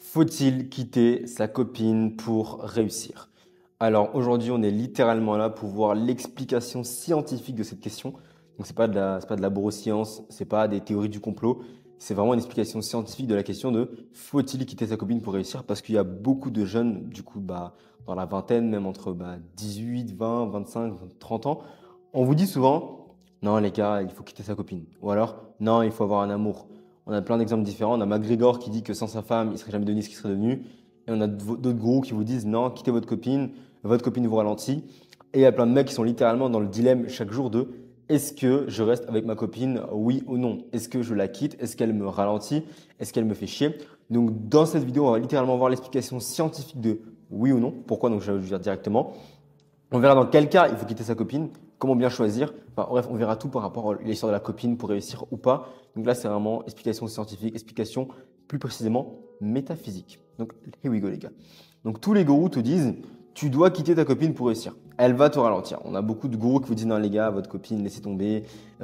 Faut-il quitter sa copine pour réussir? Alors aujourd'hui, on est littéralement là pour voir l'explication scientifique de cette question. Donc c'est pas de la neuroscience, c'est pas des théories du complot, c'est vraiment une explication scientifique de la question de faut-il quitter sa copine pour réussir? Parce qu'il y a beaucoup de jeunes, du coup, dans la vingtaine, même entre 18, 20, 25, 30 ans, on vous dit souvent non les gars, il faut quitter sa copine. Ou alors non, il faut avoir un amour. On a plein d'exemples différents. On a McGregor qui dit que sans sa femme, il serait jamais devenu ce qu'il serait devenu. Et on a d'autres gros qui vous disent non, quittez votre copine vous ralentit. Et il y a plein de mecs qui sont littéralement dans le dilemme chaque jour de est-ce que je reste avec ma copine, oui ou non? Est-ce que je la quitte? Est-ce qu'elle me ralentit? Est-ce qu'elle me fait chier? Donc dans cette vidéo, on va littéralement voir l'explication scientifique de oui ou non. Pourquoi? Donc je vais vous dire directement. On verra dans quel cas il faut quitter sa copine, comment bien choisir. Enfin, bref, on verra tout par rapport à l'histoire de la copine pour réussir ou pas. Donc là, c'est vraiment explication scientifique, explication plus précisément métaphysique. Donc, here we go, les gars. Donc, tous les gourous te disent, tu dois quitter ta copine pour réussir. Elle va te ralentir. On a beaucoup de gourous qui vous disent, non, les gars, votre copine, laissez tomber,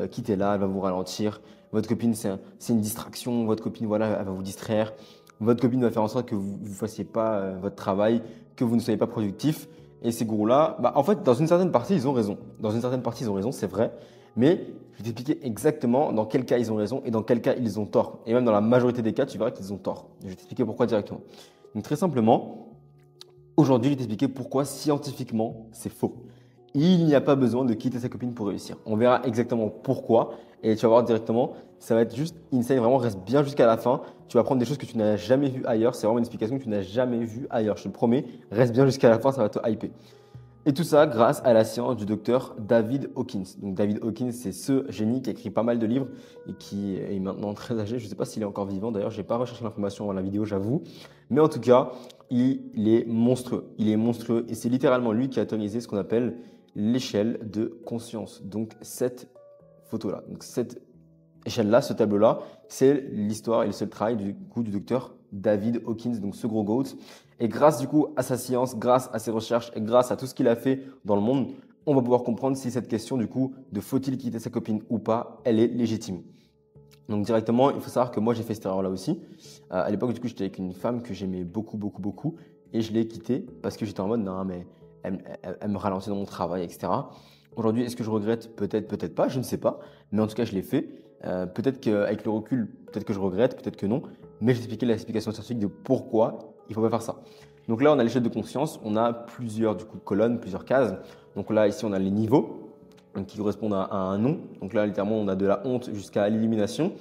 quittez-la, elle va vous ralentir. Votre copine, c'est une distraction. Votre copine, voilà, elle va vous distraire. Votre copine va faire en sorte que vous ne fassiez pas votre travail, que vous ne soyez pas productif. Et ces gourous-là, en fait, dans une certaine partie, ils ont raison. Dans une certaine partie, ils ont raison, c'est vrai. Mais je vais t'expliquer exactement dans quel cas ils ont raison et dans quel cas ils ont tort. Et même dans la majorité des cas, tu verras qu'ils ont tort. Je vais t'expliquer pourquoi directement. Donc très simplement, aujourd'hui, je vais t'expliquer pourquoi scientifiquement, c'est faux. Il n'y a pas besoin de quitter sa copine pour réussir. On verra exactement pourquoi et tu vas voir directement, ça va être juste insane, vraiment reste bien jusqu'à la fin. Tu vas apprendre des choses que tu n'as jamais vues ailleurs. C'est vraiment une explication que tu n'as jamais vue ailleurs, je te le promets. Reste bien jusqu'à la fin, ça va te hyper. Et tout ça grâce à la science du docteur David Hawkins. Donc David Hawkins, c'est ce génie qui a écrit pas mal de livres et qui est maintenant très âgé. Je ne sais pas s'il est encore vivant. D'ailleurs, je n'ai pas recherché l'information dans la vidéo, j'avoue. Mais en tout cas, il est monstrueux. Il est monstrueux et c'est littéralement lui qui a autorisé ce qu'on appelle l'échelle de conscience. Donc cette photo-là. Donc cette échelle-là, ce tableau-là, c'est l'histoire et le seul travail du docteur David Hawkins, donc ce gros GOAT. Et grâce du coup à sa science, grâce à ses recherches et grâce à tout ce qu'il a fait dans le monde, on va pouvoir comprendre si cette question du coup de faut-il quitter sa copine ou pas, elle est légitime. Donc directement, il faut savoir que moi j'ai fait cette erreur-là aussi. À l'époque, du coup, j'étais avec une femme que j'aimais beaucoup, beaucoup, beaucoup et je l'ai quittée parce que j'étais en mode non, mais elle me ralentit dans mon travail, etc. Aujourd'hui, est-ce que je regrette? Peut-être, peut-être pas, je ne sais pas. Mais en tout cas, je l'ai fait. Peut-être qu'avec le recul, peut-être que je regrette, peut-être que non. Mais je vais expliquer l'explication scientifique de pourquoi il ne faut pas faire ça. Donc là, on a l'échelle de conscience. On a plusieurs du coup, colonnes, plusieurs cases. Donc là, ici, on a les niveaux donc, qui correspondent à un nom. Donc là, littéralement, on a de la honte jusqu'à l'illumination.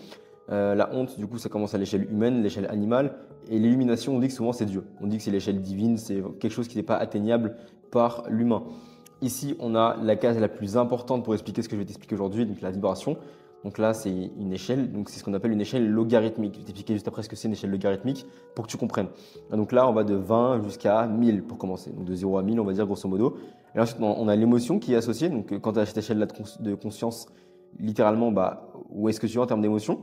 La honte, du coup, ça commence à l'échelle humaine, l'échelle animale. Et l'illumination, on dit que souvent, c'est Dieu. On dit que c'est l'échelle divine, c'est quelque chose qui n'est pas atteignable par l'humain. Ici, on a la case la plus importante pour expliquer ce que je vais t'expliquer aujourd'hui, donc la vibration. Donc là, c'est une échelle, donc c'est ce qu'on appelle une échelle logarithmique. Je vais t'expliquer juste après ce que c'est une échelle logarithmique pour que tu comprennes. Donc là, on va de 20 jusqu'à 1000 pour commencer. Donc de 0 à 1000, on va dire grosso modo. Et ensuite, on a l'émotion qui est associée. Donc quand tu as cette échelle-là de conscience, littéralement, où est-ce que tu es en termes d'émotion?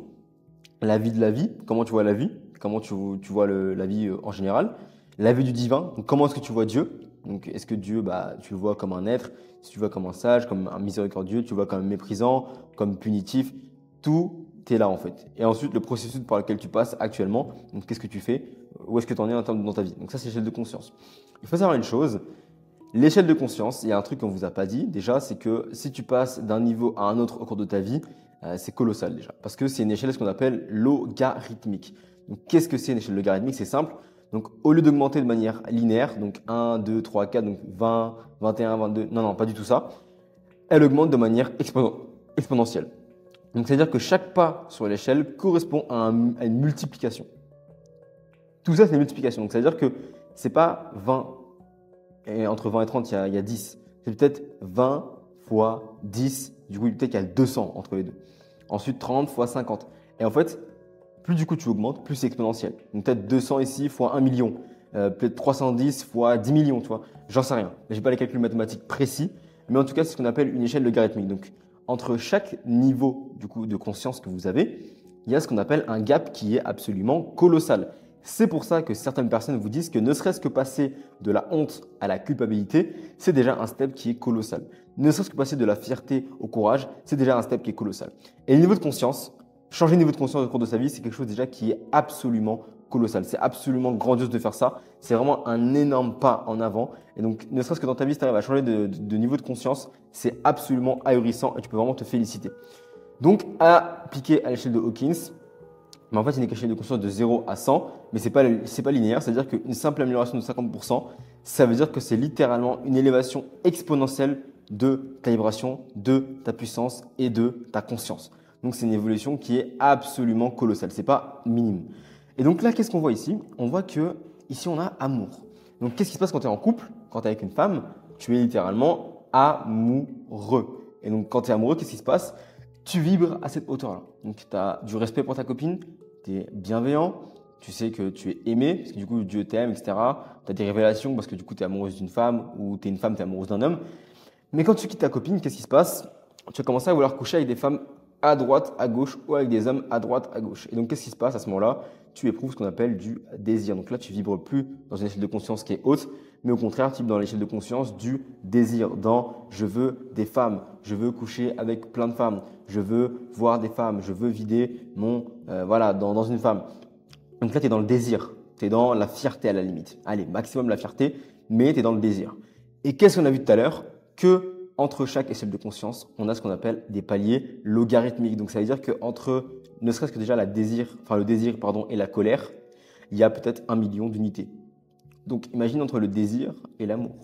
La vie de la vie, comment tu vois la vie? Comment tu vois la vie en général? La vie du divin, donc comment est-ce que tu vois Dieu? Donc, est-ce que Dieu, tu le vois comme un être, si tu le vois comme un sage, comme un miséricordieux, tu le vois comme méprisant, comme punitif, tout est là en fait. Et ensuite, le processus par lequel tu passes actuellement, donc qu'est-ce que tu fais, où est-ce que tu en es dans ta vie. Donc ça, c'est l'échelle de conscience. Il faut savoir une chose, l'échelle de conscience, il y a un truc qu'on ne vous a pas dit déjà, c'est que si tu passes d'un niveau à un autre au cours de ta vie, c'est colossal déjà, parce que c'est une échelle ce qu'on appelle logarithmique. Donc qu'est-ce que c'est une échelle logarithmique? C'est simple. Donc, au lieu d'augmenter de manière linéaire, donc 1, 2, 3, 4, donc 20, 21, 22, non, non, pas du tout ça, elle augmente de manière exponentielle. Donc, c'est-à-dire que chaque pas sur l'échelle correspond à une multiplication. Tout ça, c'est une multiplication. Donc, c'est-à-dire que ce n'est pas 20, et entre 20 et 30, il y a 10. C'est peut-être 20 fois 10, du coup, peut-être qu'il y a 200 entre les deux. Ensuite, 30 fois 50. Et en fait, plus du coup tu augmentes, plus c'est exponentiel. Donc peut-être 200 ici fois 1 million, peut-être 310 fois 10 millions, tu vois. J'en sais rien. Je n'ai pas les calculs mathématiques précis, mais en tout cas, c'est ce qu'on appelle une échelle logarithmique. Donc entre chaque niveau du coup de conscience que vous avez, il y a ce qu'on appelle un gap qui est absolument colossal. C'est pour ça que certaines personnes vous disent que ne serait-ce que passer de la honte à la culpabilité, c'est déjà un step qui est colossal. Ne serait-ce que passer de la fierté au courage, c'est déjà un step qui est colossal. Et le niveau de conscience, changer de niveau de conscience au cours de sa vie, c'est quelque chose déjà qui est absolument colossal. C'est absolument grandiose de faire ça. C'est vraiment un énorme pas en avant. Et donc, ne serait-ce que dans ta vie, si tu arrives à changer de niveau de conscience, c'est absolument ahurissant et tu peux vraiment te féliciter. Donc, à appliquer à l'échelle de Hawkins, mais en fait, il n'y a qu'une échelle de conscience de 0 à 100, mais ce n'est pas linéaire. C'est-à-dire qu'une simple amélioration de 50%, ça veut dire que c'est littéralement une élévation exponentielle de ta vibration, de ta puissance et de ta conscience. Donc, c'est une évolution qui est absolument colossale. Ce n'est pas minime. Et donc là, qu'est-ce qu'on voit ici? On voit que ici, on a amour. Donc, qu'est-ce qui se passe quand tu es en couple? Quand tu es avec une femme, tu es littéralement amoureux. Et donc, quand tu es amoureux, qu'est-ce qui se passe? Tu vibres à cette hauteur-là. Donc, tu as du respect pour ta copine, tu es bienveillant, tu sais que tu es aimé, parce que du coup, Dieu t'aime, etc. Tu as des révélations parce que du coup, tu es amoureuse d'une femme ou tu es une femme, tu es amoureuse d'un homme. Mais quand tu quittes ta copine, qu'est-ce qui se passe? Tu vas commencer à vouloir coucher avec des femmes à droite, à gauche ou avec des hommes à droite, à gauche. Et donc, qu'est-ce qui se passe à ce moment-là? Tu éprouves ce qu'on appelle du désir. Donc là, tu vibres plus dans une échelle de conscience qui est haute, mais au contraire, tu vibres dans l'échelle de conscience du désir, dans je veux des femmes, je veux coucher avec plein de femmes, je veux voir des femmes, je veux vider mon dans une femme. Donc là, tu es dans le désir, tu es dans la fierté à la limite. Allez, maximum la fierté, mais tu es dans le désir. Et qu'est-ce qu'on a vu tout à l'heure? Que entre chaque échelle de conscience, on a ce qu'on appelle des paliers logarithmiques. Donc ça veut dire qu'entre, ne serait-ce que déjà le désir et la colère, il y a peut-être 1 million d'unités. Donc imagine entre le désir et l'amour.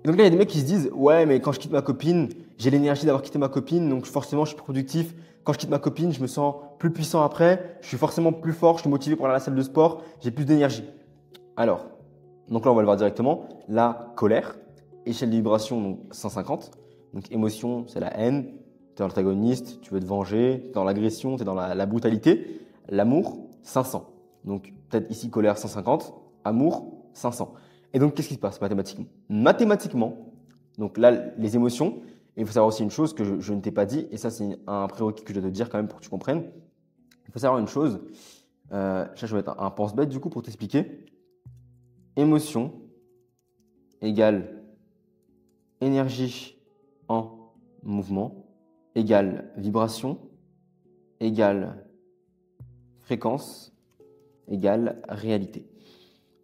Et donc là, il y a des mecs qui se disent « Ouais, mais quand je quitte ma copine, j'ai l'énergie d'avoir quitté ma copine, donc forcément, je suis productif. Quand je quitte ma copine, je me sens plus puissant après, je suis forcément plus fort, je suis motivé pour aller à la salle de sport, j'ai plus d'énergie. » Alors, donc là, on va le voir directement. La colère, échelle de vibration, donc 150. Donc émotion, c'est la haine, tu es l'antagoniste, tu veux te venger, tu es dans l'agression, tu es dans la brutalité. L'amour, 500. Donc peut-être ici colère 150, amour 500. Et donc qu'est-ce qui se passe mathématiquement? Mathématiquement, donc là les émotions, et il faut savoir aussi une chose que je ne t'ai pas dit, et ça c'est un prérequis que je dois te dire quand même pour que tu comprennes. Il faut savoir une chose, ça je vais mettre un pense-bête du coup pour t'expliquer. Émotion égale énergie en mouvement égale vibration égale fréquence égale réalité.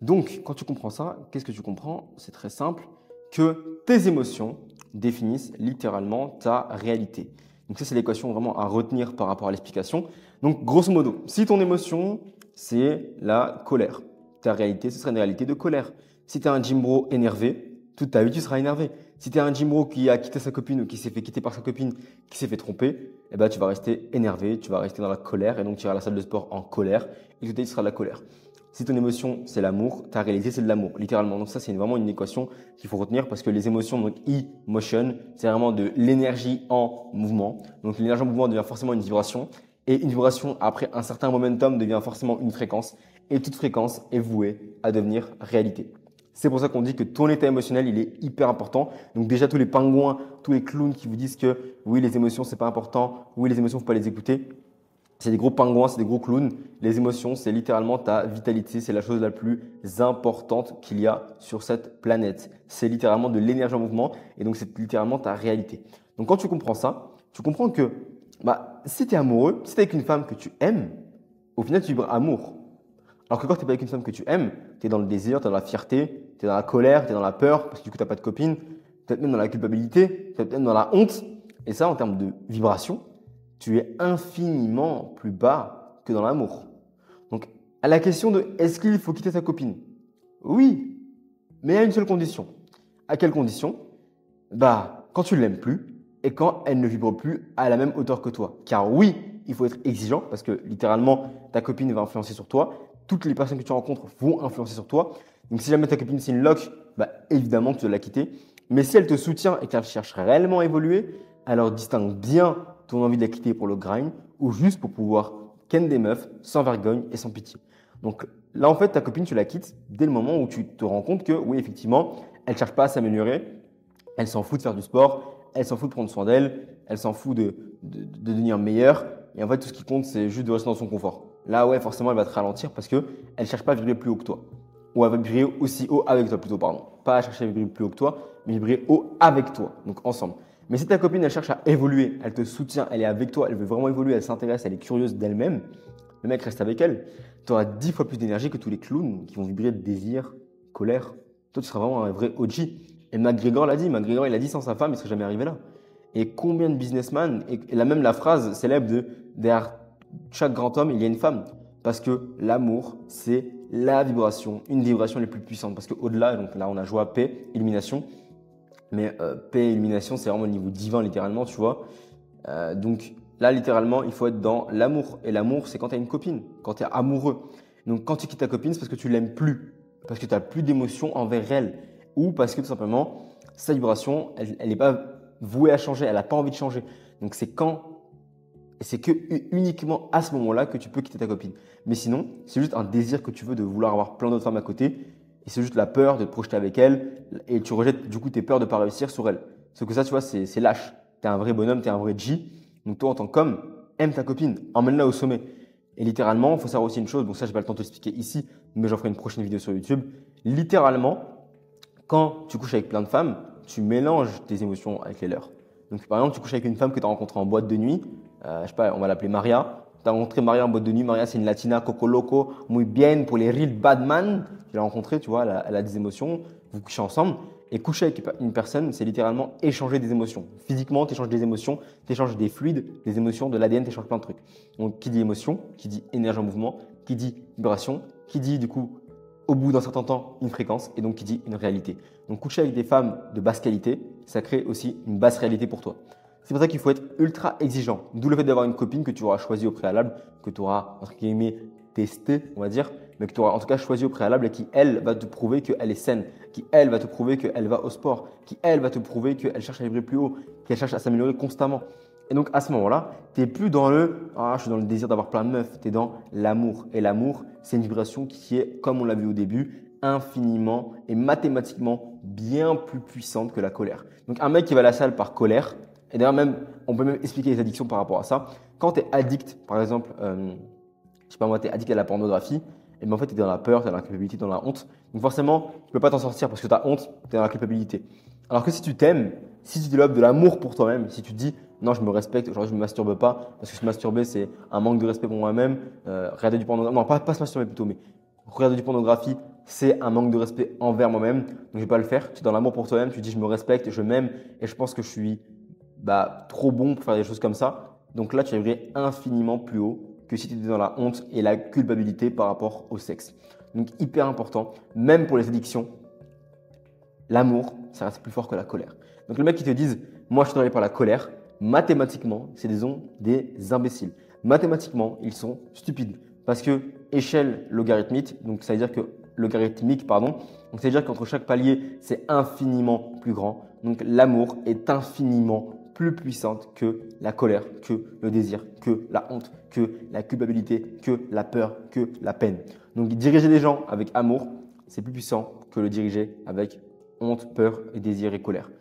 Donc, quand tu comprends ça, qu'est-ce que tu comprends? C'est très simple, que tes émotions définissent littéralement ta réalité. Donc ça, c'est l'équation vraiment à retenir par rapport à l'explication. Donc, grosso modo, si ton émotion, c'est la colère, ta réalité, ce serait une réalité de colère. Si tu es un gym bro énervé, toute ta vie, tu seras énervé. Si tu es un gym bro qui a quitté sa copine ou qui s'est fait quitter par sa copine, qui s'est fait tromper, eh ben, tu vas rester énervé, tu vas rester dans la colère et donc tu iras à la salle de sport en colère et toute ta vie sera de la colère. Si ton émotion, c'est l'amour, ta réalité, c'est de l'amour, littéralement. Donc ça, c'est vraiment une équation qu'il faut retenir parce que les émotions, donc E-motion, c'est vraiment de l'énergie en mouvement. Donc l'énergie en mouvement devient forcément une vibration. Et une vibration, après un certain momentum, devient forcément une fréquence. Et toute fréquence est vouée à devenir réalité. C'est pour ça qu'on dit que ton état émotionnel, il est hyper important. Donc déjà, tous les pingouins, tous les clowns qui vous disent que oui, les émotions, c'est pas important, oui, les émotions, faut pas les écouter. C'est des gros pingouins, c'est des gros clowns. Les émotions, c'est littéralement ta vitalité. C'est la chose la plus importante qu'il y a sur cette planète. C'est littéralement de l'énergie en mouvement et donc c'est littéralement ta réalité. Donc quand tu comprends ça, tu comprends que si tu es amoureux, si tu es avec une femme que tu aimes, au final, tu vibres amour. Alors que quand tu n'es pas avec une femme que tu aimes, tu es dans le désir, tu es dans la fierté, tu es dans la colère, tu es dans la peur parce que du coup, tu n'as pas de copine, peut-être même dans la culpabilité, peut-être même dans la honte. Et ça, en termes de vibration, tu es infiniment plus bas que dans l'amour. Donc, à la question de est-ce qu'il faut quitter sa copine? Oui, mais à une seule condition. À quelle condition? Quand tu ne l'aimes plus et quand elle ne vibre plus à la même hauteur que toi. Car oui, il faut être exigeant parce que littéralement, ta copine va influencer sur toi. Toutes les personnes que tu rencontres vont influencer sur toi. Donc, si jamais ta copine c'est une loque, évidemment que tu dois la quitter. Mais si elle te soutient et qu'elle cherche réellement à évoluer, alors distingue bien ton envie de la quitter pour le grind ou juste pour pouvoir ken des meufs sans vergogne et sans pitié. Donc là, en fait, ta copine, tu la quittes dès le moment où tu te rends compte que oui, effectivement, elle ne cherche pas à s'améliorer, elle s'en fout de faire du sport, elle s'en fout de prendre soin d'elle, elle s'en fout de devenir meilleure. Et en fait, tout ce qui compte, c'est juste de rester dans son confort. Là, ouais, forcément, elle va te ralentir parce qu'elle ne cherche pas à vibrer plus haut que toi. Ou elle va vibrer aussi haut avec toi plutôt, pardon. Pas à chercher à vibrer plus haut que toi, mais vibrer haut avec toi, donc ensemble. Mais si ta copine, elle cherche à évoluer, elle te soutient, elle est avec toi, elle veut vraiment évoluer, elle s'intéresse, elle est curieuse d'elle-même, le mec reste avec elle, tu auras 10 fois plus d'énergie que tous les clowns qui vont vibrer de désir, colère. Toi, tu seras vraiment un vrai OG. Et McGregor l'a dit. McGregor, il a dit sans sa femme, il ne serait jamais arrivé là. Et combien de businessmen, et même la phrase célèbre de derrière chaque grand homme, il y a une femme. Parce que l'amour, c'est la vibration, une des vibrations les plus puissantes. Parce qu'au-delà, donc là, on a joie, paix, illumination. Mais paix et illumination, c'est vraiment le niveau divin, littéralement, tu vois. Donc là, littéralement, il faut être dans l'amour. Et l'amour, c'est quand tu as une copine, quand tu es amoureux. Donc quand tu quittes ta copine, c'est parce que tu l'aimes plus. Parce que tu n'as plus d'émotion envers elle. Ou parce que tout simplement, sa vibration, elle n'est pas vouée à changer. Elle n'a pas envie de changer. Donc c'est que uniquement à ce moment-là que tu peux quitter ta copine. Mais sinon, c'est juste un désir que tu veux de vouloir avoir plein d'autres femmes à côté. Et c'est juste la peur de te projeter avec elle. Et tu rejettes du coup tes peurs de ne pas réussir sur elle. Sauf que ça, tu vois, c'est lâche. Tu es un vrai bonhomme, tu es un vrai G. Donc toi, en tant qu'homme, aime ta copine. Emmène-la au sommet. Et littéralement, il faut savoir aussi une chose. Donc ça, je n'ai pas le temps de t'expliquer ici, mais j'en ferai une prochaine vidéo sur YouTube. Littéralement, quand tu couches avec plein de femmes, tu mélanges tes émotions avec les leurs. Donc par exemple, tu couches avec une femme que tu as rencontrée en boîte de nuit. Je sais pas, on va l'appeler Maria. Tu as rencontré Maria en boîte de nuit. Maria, c'est une latina, coco loco, muy bien pour les real bad man. Tu l'as rencontrée, tu vois, elle a des émotions. Vous couchez ensemble. Et coucher avec une personne, c'est littéralement échanger des émotions. Physiquement, tu échanges des émotions, tu échanges des fluides, des émotions, de l'ADN, tu échanges plein de trucs. Donc, qui dit émotion, qui dit énergie en mouvement, qui dit vibration, qui dit du coup, au bout d'un certain temps, une fréquence et donc qui dit une réalité. Donc, coucher avec des femmes de basse qualité, ça crée aussi une basse réalité pour toi. C'est pour ça qu'il faut être ultra exigeant. D'où le fait d'avoir une copine que tu auras choisie au préalable, que tu auras, entre guillemets, testé, on va dire, mais que tu auras en tout cas choisi au préalable et qui, elle, va te prouver qu'elle est saine, qui, elle, va te prouver qu'elle va au sport, qui, elle, va te prouver qu'elle cherche à vibrer plus haut, qu'elle cherche à s'améliorer constamment. Et donc, à ce moment-là, tu n'es plus dans je suis dans le désir d'avoir plein de meufs, tu es dans l'amour. Et l'amour, c'est une vibration qui est, comme on l'a vu au début, infiniment et mathématiquement bien plus puissante que la colère. Donc, un mec qui va à la salle par colère, et d'ailleurs, même, on peut même expliquer les addictions par rapport à ça. Quand tu es addict, par exemple, je sais pas moi, tu es addict à la pornographie, et bien en fait, tu es dans la peur, tu es dans la culpabilité, dans la honte. Donc forcément, tu ne peux pas t'en sortir parce que tu as honte, tu es dans la culpabilité. Alors que si tu t'aimes, si tu développes de l'amour pour toi-même, si tu te dis non, je me respecte, aujourd'hui je ne me masturbe pas, parce que se masturber, c'est un manque de respect pour moi-même, regarder du pornographie, non, pas se masturber plutôt, mais regarder du pornographie, c'est un manque de respect envers moi-même, donc je ne vais pas le faire. Tu es dans l'amour pour toi-même, tu te dis je me respecte, je m'aime, et je pense que je suis trop bon pour faire des choses comme ça. Donc là, tu arriverais infiniment plus haut que si tu étais dans la honte et la culpabilité par rapport au sexe. Donc hyper important, même pour les addictions, l'amour, ça reste plus fort que la colère. Donc le mec qui te dise, moi je suis drivé par la colère, mathématiquement, c'est des imbéciles. Mathématiquement, ils sont stupides. Parce que échelle logarithmique, donc ça veut dire que logarithmique, pardon, donc ça veut dire qu'entre chaque palier, c'est infiniment plus grand. Donc l'amour est infiniment plus puissante que la colère, que le désir, que la honte, que la culpabilité, que la peur, que la peine. Donc diriger les gens avec amour, c'est plus puissant que le diriger avec honte, peur, et désir et colère.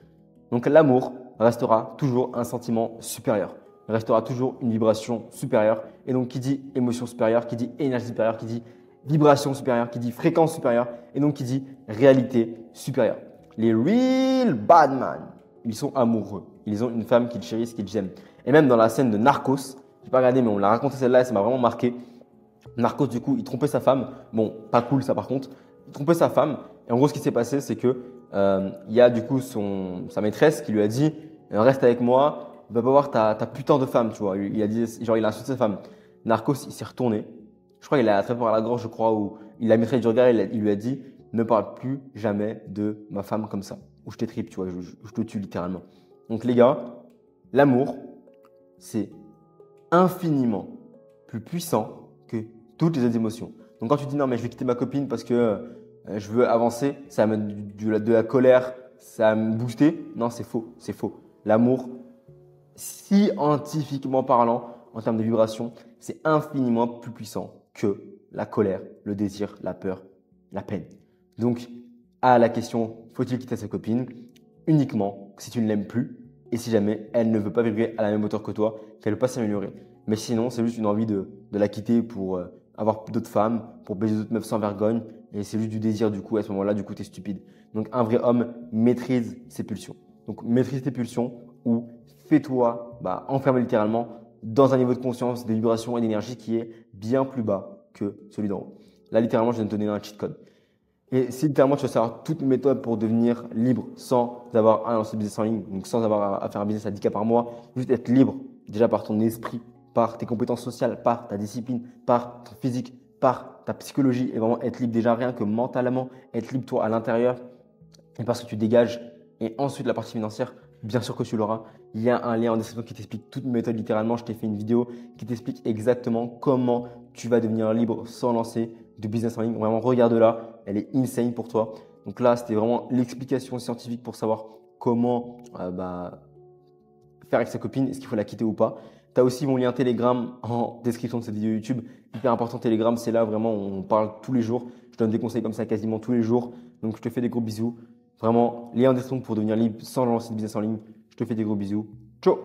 Donc l'amour restera toujours un sentiment supérieur, restera toujours une vibration supérieure. Et donc qui dit émotion supérieure, qui dit énergie supérieure, qui dit vibration supérieure, qui dit fréquence supérieure, et donc qui dit réalité supérieure. Les real bad man, ils sont amoureux. Ils ont une femme qu'ils chérissent, qu'ils aiment. Et même dans la scène de Narcos, je n'ai pas regardé, mais on l'a raconté celle-là et ça m'a vraiment marqué. Narcos, du coup, il trompait sa femme. Bon, pas cool ça par contre. Il trompait sa femme. Et en gros, ce qui s'est passé, c'est que il y a du coup sa maîtresse qui lui a dit reste avec moi, va pas voir ta putain de femme, tu vois. Il a dit, genre, il a insulté sa femme. Narcos, il s'est retourné. Je crois qu'il a attrapé par la gorge, je crois, ou il a maîtrisé du regard, il lui a dit ne parle plus jamais de ma femme comme ça. Ou je t'étripe, tu vois, je te tue littéralement. Donc les gars, l'amour, c'est infiniment plus puissant que toutes les autres émotions. Donc quand tu dis non mais je vais quitter ma copine parce que je veux avancer, ça va mettre de la colère, ça va me booster. Non, c'est faux, c'est faux. L'amour, scientifiquement parlant, en termes de vibration, c'est infiniment plus puissant que la colère, le désir, la peur, la peine. Donc, à la question, faut-il quitter sa copine? Uniquement si tu ne l'aimes plus et si jamais elle ne veut pas vibrer à la même hauteur que toi, qu'elle ne veut pas s'améliorer. Mais sinon, c'est juste une envie de la quitter pour avoir d'autres femmes, pour baiser d'autres meufs sans vergogne. Et c'est juste du désir, du coup, à ce moment-là, du coup, tu es stupide. Donc, un vrai homme maîtrise ses pulsions. Donc, maîtrise tes pulsions ou fais-toi enfermer littéralement dans un niveau de conscience, de vibration et d'énergie qui est bien plus bas que celui d'en haut. Là, littéralement, je viens de te donner un cheat code. Et si littéralement tu veux savoir toutes mes méthodes pour devenir libre sans avoir à lancer de business en ligne, donc sans avoir à faire un business à 10K par mois, juste être libre déjà par ton esprit, par tes compétences sociales, par ta discipline, par ton physique, par ta psychologie et vraiment être libre déjà rien que mentalement, être libre toi à l'intérieur et parce que tu dégages. Et ensuite la partie financière, bien sûr que tu l'auras. Il y a un lien en description qui t'explique toutes mes méthodes littéralement. Je t'ai fait une vidéo qui t'explique exactement comment tu vas devenir libre sans lancer de business en ligne. Vraiment, regarde-la, elle est insane pour toi. Donc là, c'était vraiment l'explication scientifique pour savoir comment faire avec sa copine, est-ce qu'il faut la quitter ou pas. Tu as aussi mon lien Telegram en description de cette vidéo YouTube. Hyper important, Telegram, c'est là vraiment où on parle tous les jours. Je donne des conseils comme ça quasiment tous les jours. Donc je te fais des gros bisous. Vraiment, lien en description pour devenir libre sans lancer de business en ligne. Je te fais des gros bisous. Ciao!